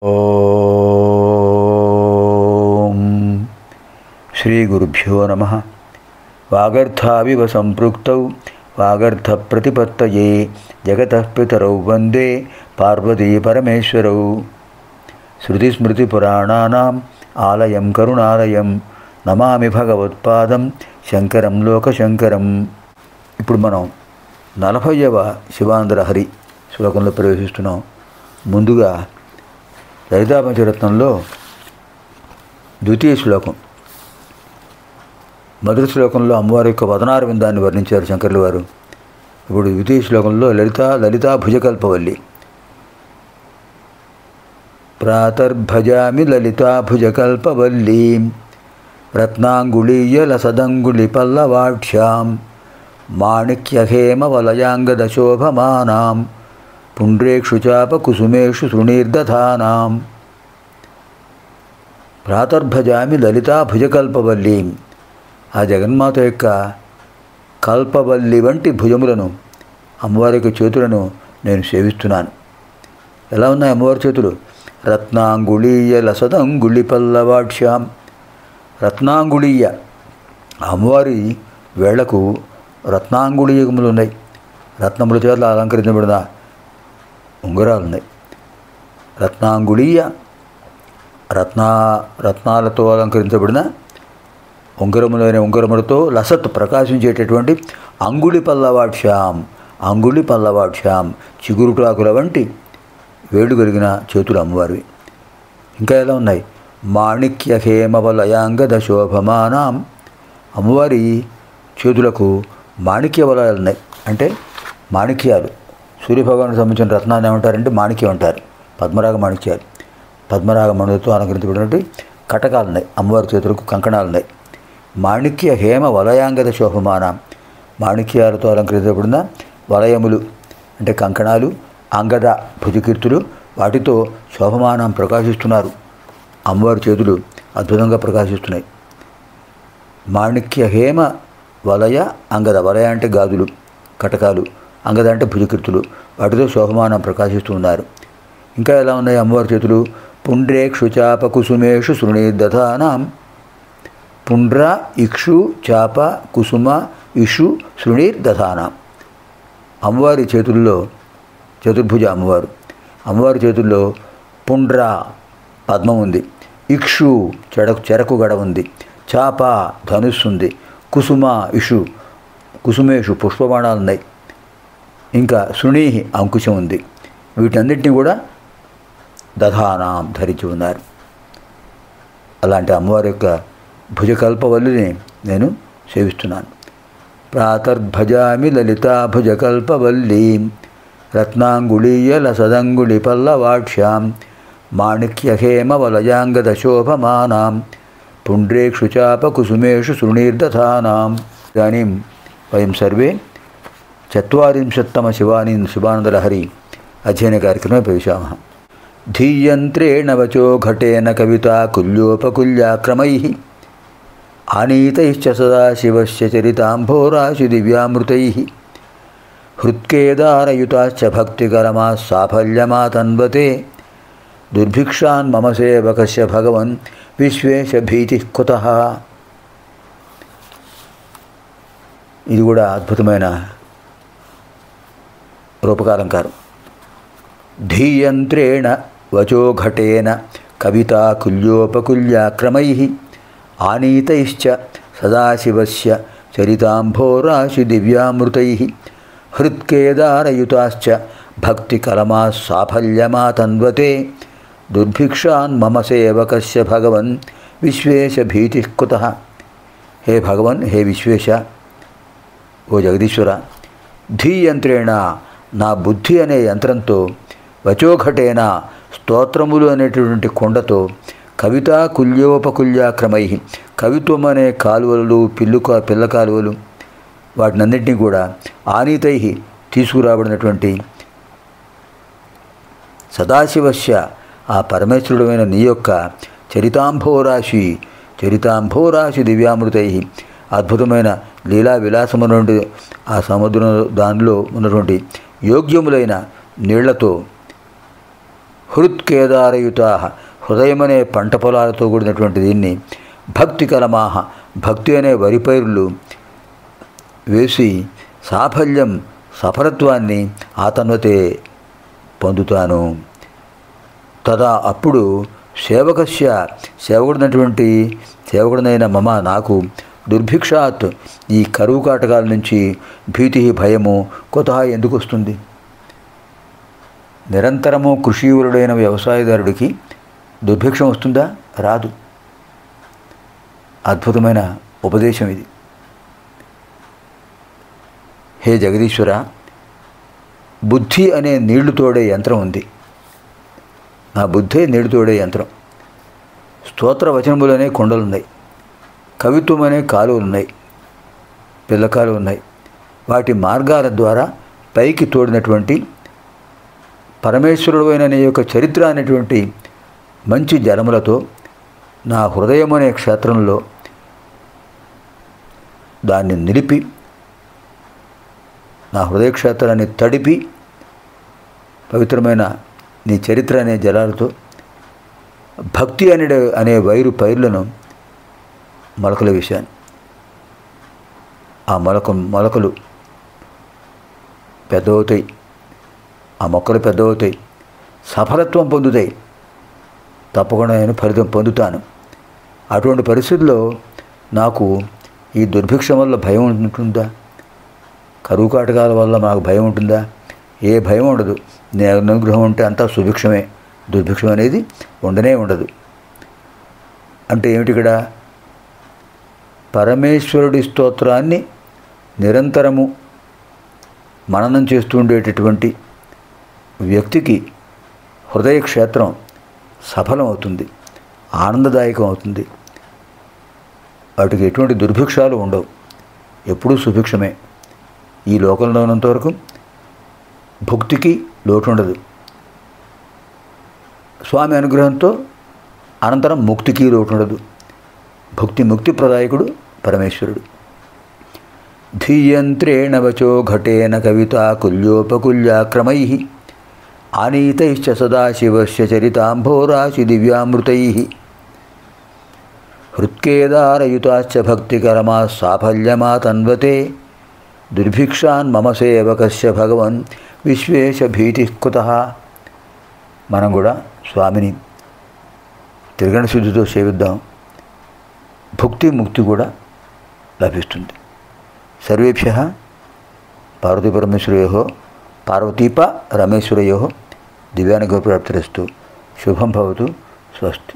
ఓం శ్రీ గురుభ్యో నమః. వాగర్థావివ సంపృక్తౌ వాగర్థ ప్రతిపత్తయే జగతః పితరౌ వందే పార్వతీ పరమేశ్వరౌ. శృతిస్మృతిపురాణానాం ఆలయం కరుణాలయం నమామి భగవత్పాదం శంకరం లోకశంకరం. ఇప్పుడు మనం 40వ శివానందలహరి శ్లోకంలో ప్రవేశిస్తున్నాం. ముందుగా లలితా పంచరత్నంలో ద్వితీయ శ్లోకం, మొదటి శ్లోకంలో అమ్మవారి యొక్క వదనార విందాన్ని వర్ణించారు శంకర్ల వారు. ఇప్పుడు ద్వితీయ శ్లోకంలో లలితా భుజకల్పవల్లి. ప్రాతర్భజామి లలితా భుజకల్పవల్లీం రత్నాంగుళీయ లసదంగుళి పల్లవాఢ్యాం మాణిక్యహేమ వలయాంగదశోభమానాం పుండ్రేక్షు చాప కుసుమేషు శృణీర్దధానాం. ప్రాతర్భజామి లలితా భుజకల్పవల్లీం. ఆ జగన్మాత యొక్క కల్పవల్లి వంటి భుజములను, అమ్మవారి యొక్క చేతులను నేను సేవిస్తున్నాను. ఎలా ఉన్నాయి అమ్మవారి చేతులు? రత్నాంగుళీయ లసదంగుళి పల్లవాఢ్యాం. రత్నాంగుళీయ, అమ్మవారి వేళ్లకు రత్నాంగుళీయములు ఉన్నాయి. రత్నముల చేత అలంకరించబడిన ఉంగరాలు ఉన్నాయి. రత్నాంగుళీయ, రత్నాలతో అలంకరించబడిన ఉంగరములైన ఉంగరములతో లసత్ ప్రకాశించేటటువంటి అంగుళి పల్లవాఢ్యాం చిగురుటాకుల వంటి వేళ్ళు కలిగిన చేతులు అమ్మవారివి. ఇంకా ఎలా ఉన్నాయి? మాణిక్య హేమవలయాంగద శోభమానాం. అమ్మవారి చేతులకు మాణిక్య వలయాలు ఉన్నాయి. అంటే మాణిక్యాలు, సూర్యభగవానికి సంబంధించిన రత్నాన్ని ఏమంటారంటే మాణిక్యం అంటారు. పద్మరాగ మాణిక్యాలు, పద్మరాగ మణులతో అలంకరించబడినటువంటి కటకాలు ఉన్నాయి. అమ్మవారి చేతులకు కంకణాలు ఉన్నాయి. మాణిక్య హేమ వలయాంగద శోభమానం. మాణిక్యాలతో అలంకరించబడిన వలయములు అంటే కంకణాలు, అంగద భుజకీర్తులు, వాటితో శోభమానం ప్రకాశిస్తున్నారు. అమ్మవారి చేతులు అద్భుతంగా ప్రకాశిస్తున్నాయి. మాణిక్య హేమ వలయ అంగద. వలయ అంటే గాజులు, కటకాలు, అంగద అంటే భుజకీర్తులు, వాటితో శోభమానం ప్రకాశిస్తూ ఉన్నారు. ఇంకా ఎలా ఉన్నాయి అమ్మవారి చేతులు? పుండ్రేక్షు చాప కుసుమేషు శృణీర్దధానాం. పుండ్ర ఇక్షు చాప కుసుమ ఇషు శృణీర్దధానాం. అమ్మవారి చేతుల్లో చతుర్భుజ అమ్మవారి చేతుల్లో పుండ్ర పద్మం ఉంది, ఇక్షు చెరకు గడ ఉంది, చాప ధనుస్సు ఉంది, కుసుమ ఇషు కుసుమేషు పుష్పబాణాలు ఉన్నాయి, ఇంకా శృణీహి అంకుశం ఉంది. వీటన్నిటిని కూడా దధానాం ధరించి ఉన్నారు. అలాంటి అమ్మవారి యొక్క భుజకల్పవల్లిని నేను సేవిస్తున్నాను. ప్రాతర్భజామి లలితా భుజకల్పవల్లీం రత్నాంగుళీయ లసదంగుళి పల్లవాఢ్యాం మాణిక్య హేమ వలయాంగద శోభమానాం పుండ్రేక్షు చాప కుసుమేషు శృణీర్దధానాం. ఇదానీం వయం సర్వే 40తమ శివానందలహరి అధ్యయన కార్యక్రమే ప్రవిశామः. ధీయంత్రేణ వచో ఘటేన కవితా కుల్యోపకుల్యాక్రమైః ఆనీతైశ్చ సదాశివస్య చరితాంభోరాశి దివ్యామృతైః హృత్కేదారయుతాశ్చ భక్తికరమాः సాఫల్యమాతన్వతే దుర్భిక్షాన్ మమ సేవకస్య భగవన్ విశ్వేశ భీతిః కుతః. ఇది కూడా అద్భుతమైన రూపకాలంకారం. ధీయంత్రేణ వచో ఘటేన కవితా కుల్యోపకుల్యాక్రమైః ఆనీతైశ్చ సదాశివస్య చరితాంభోరాశి దివ్యామృతైః హృత్కేదారయుతాశ్చ భక్తికరమాः సాఫల్యమాతన్వతే దుర్భిక్షాన్ మమ సేవకస్య భగవన్ విశ్వేశ భీతిః కుతః. హే భగవన్, హే విశ్వేశ, ఓ జగదీశ్వర, ధీయంత్రేణ నా బుద్ధి అనే యంత్రంతో, వచోఘటేన స్తోత్రములు అనేటటువంటి కొండతో, కవితా కుల్యోపకుల్యాక్రమై కవిత్వం అనే కాలువలు, పిల్ల కాలువలు, వాటినన్నింటినీ కూడా ఆనీతై తీసుకురాబడినటువంటి సదాశివస్య ఆ పరమేశ్వరుడమైన నీ యొక్క చరితాంభోరాశి దివ్యామృతై అద్భుతమైన లీలా విలాసము నుండి ఆ సముద్రం దానిలో ఉన్నటువంటి యోగ్యములైన నీళ్లతో హృత్కేదారయుతా, హృదయమనే పంట పొలాలతో కూడినటువంటి దీన్ని భక్తి కలమాహ, భక్తి అనే వరి పైరులు వేసి సాఫల్యం, సఫలత్వాన్ని ఆతన్వతే పొందుతాను. తదా అప్పుడు సేవకస్య, సేవకుడినైన మమ నాకు దుర్భిక్షాత్, ఈ కరువు కాటకాల నుంచి భీతి, భయము కొత్త ఎందుకు వస్తుంది? నిరంతరము కృషివరుడైన వ్యవసాయదారుడికి దుర్భిక్షం వస్తుందా? రాదు. అద్భుతమైన ఉపదేశం ఇది. హే జగదీశ్వర, బుద్ధి అనే నీళ్లు తోడే యంత్రం ఉంది. నా బుద్ధే నీళ్లు తోడే యంత్రం. స్తోత్ర వచనములనే కొండలున్నాయి, కవిత్వం అనే కాలువలున్నాయి, పిల్లకాలు ఉన్నాయి. వాటి మార్గాల ద్వారా పైకి తోడినటువంటి పరమేశ్వరుడు అయిన నీ యొక్క చరిత్ర అనేటువంటి మంచి జలములతో నా హృదయం అనే క్షేత్రంలో దాన్ని నిలిపి, నా హృదయ క్షేత్రాన్ని తడిపి, పవిత్రమైన నీ చరిత్ర అనే జలాలతో భక్తి అనే వైరు పైర్లను మొలకలు వేశాను. ఆ మొలకలు పెద్దవుతాయి, ఆ మొక్కలు పెద్దవుతాయి, సఫలత్వం పొందుతాయి. తప్పకుండా నేను ఫలితం పొందుతాను. అటువంటి పరిస్థితుల్లో నాకు ఈ దుర్భిక్షం వల్ల భయం ఉంటుందా? కరువు కాటకాల వల్ల నాకు భయం ఉంటుందా? ఏ భయం ఉండదు. నీ అనుగ్రహం ఉంటే అంతా సుభిక్షమే. దుర్భిక్షం అనేది ఉండనే ఉండదు. అంటే ఏమిటి ఇక్కడ? పరమేశ్వరుడి స్తోత్రాన్ని నిరంతరము మననం చేస్తూ ఉండేటటువంటి వ్యక్తికి హృదయ క్షేత్రం సఫలం అవుతుంది, ఆనందదాయకం అవుతుంది. వాటికి ఎటువంటి దుర్భిక్షాలు ఉండవు, ఎప్పుడూ సుభిక్షమే. ఈ లోకంలో ఉన్నంతవరకు భుక్తికి లోటు ఉండదు. స్వామి అనుగ్రహంతో అనంతరం ముక్తికి లోటు ఉండదు. ముక్తి ప్రదాయకుడు పరమేశ్వరుడు. ధీయంత్రేణ వచో ఘటేన కవితా కుల్యోపకుల్యాక్రమై ఆనీతైశ్చ సదాశివస్య చరితాంభోరాశి దివ్యామృతై హృత్కేదారయుతాశ్చ భక్తికరమా సాఫల్యమాతన్వతే దుర్భిక్షాన్ మమ సేవకస్య భగవన్ విశ్వేశ భీతి కుతః. మనం కూడా స్వామిని త్రిగణ శుద్ధితో సేవిద్దాం. భుక్తి ముక్తి కూడా లభిస్తుంది. సర్వేభ్యః పార్వతీపరమేశ్వరయోః పార్వతీప రమేశ్వరయోః దివ్యానుగ్రహప్రాప్తిరస్తు. శుభం భవతు. స్వస్తి.